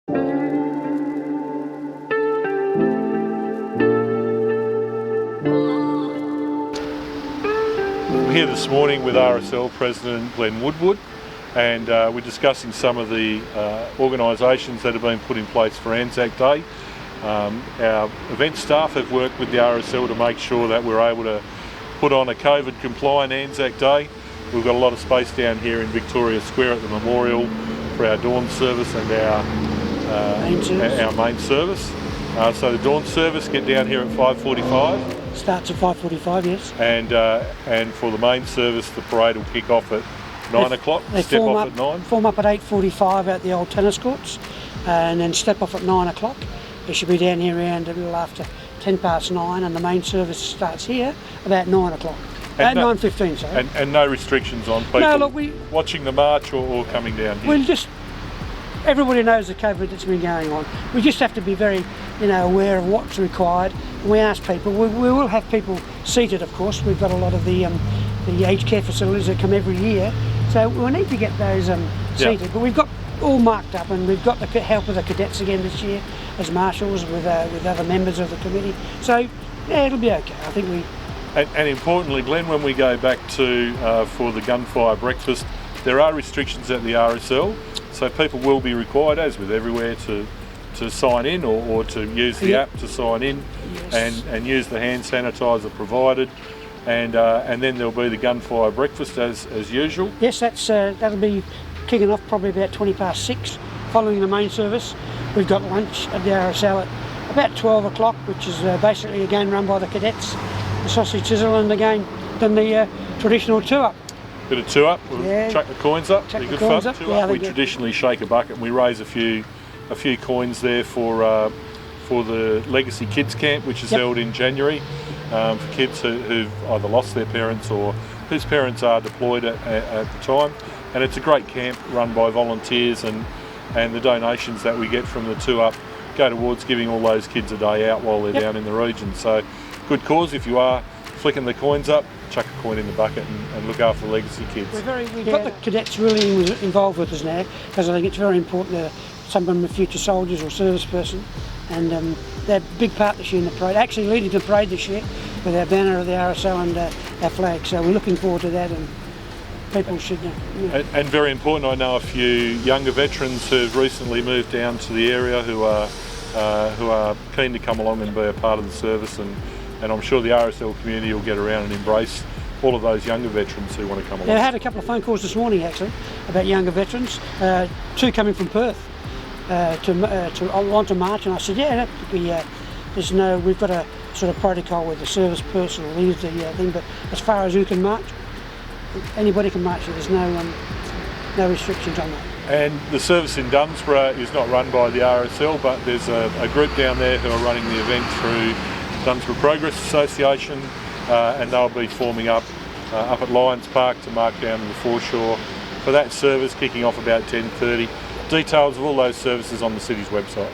We're here this morning with RSL President Glenn Woodward, and we're discussing some of the organisations that have been put in place for ANZAC Day. Our event staff have worked with the RSL to make sure that we're able to put on a COVID compliant ANZAC Day. We've got a lot of space down here in Victoria Square at the memorial for our dawn service and our main service. So the dawn service get down here at 5:45. Starts at 5:45, yes. And for the main service, the parade will kick off at 9 o'clock. They step off at 9. Form up at 8:45 at the old tennis courts, and then step off at 9 o'clock. They should be down here around a little after 9:10, and the main service starts here about 9 o'clock. At 9:15, sorry. And no restrictions on people we watching the march or coming down here? We'll just, everybody knows the COVID that's been going on. We just have to be very, aware of what's required. We ask people, we will have people seated, of course. We've got a lot of the aged care facilities that come every year, so we'll need to get those seated. But we've got all marked up, and we've got the help of the cadets again this year as marshals with other members of the committee. So yeah, it'll be okay. I think we. And importantly, Glenn, when we go back to for the gunfire breakfast, there are restrictions at the RSL, so people will be required, as with everywhere, to sign in or to use the app to sign in, yes. and use the hand sanitizer provided, and then there'll be the gunfire breakfast as usual. Yes, that'll be kicking off probably about 6:20 following the main service. We've got lunch at the RSL at about 12 o'clock, which is basically again run by the cadets. The sausage sizzle, and again then the traditional two-up. Bit of two-up, we'll chuck the coins up, chuck be the good coins fun. Up. Yeah, we traditionally shake a bucket and we raise a few coins there for the Legacy Kids Camp, which is held in January, for kids who've either lost their parents or whose parents are deployed at the time. And it's a great camp run by volunteers, and the donations that we get from the two-up go towards giving all those kids a day out while they're down in the region. So good cause. If you are flicking the coins up, chuck a coin in the bucket and look after the Legacy kids. We've got the cadets really involved with us now, because I think it's very important that someone with future soldiers or service person, and they're a big part this year in the parade, actually leading the parade this year with our banner of the RSL and our flag, so we're looking forward to that, and people should And very important, I know a few younger veterans who've recently moved down to the area who are keen to come along and be a part of the service, and I'm sure the RSL community will get around and embrace all of those younger veterans who want to come along. Yeah, I had a couple of phone calls this morning actually about younger veterans, two coming from Perth to want to march, and I said, yeah, that could be, we've got a sort of protocol with the service person who leads the thing, but as far as who can march, anybody can march, so there's no restrictions on that. And the service in Dunsborough is not run by the RSL, but there's a group down there who are running the event through Dunsborough Progress Association, and they'll be forming up at Lions Park to mark down to the foreshore for that service, kicking off about 10:30. Details of all those services on the city's websites.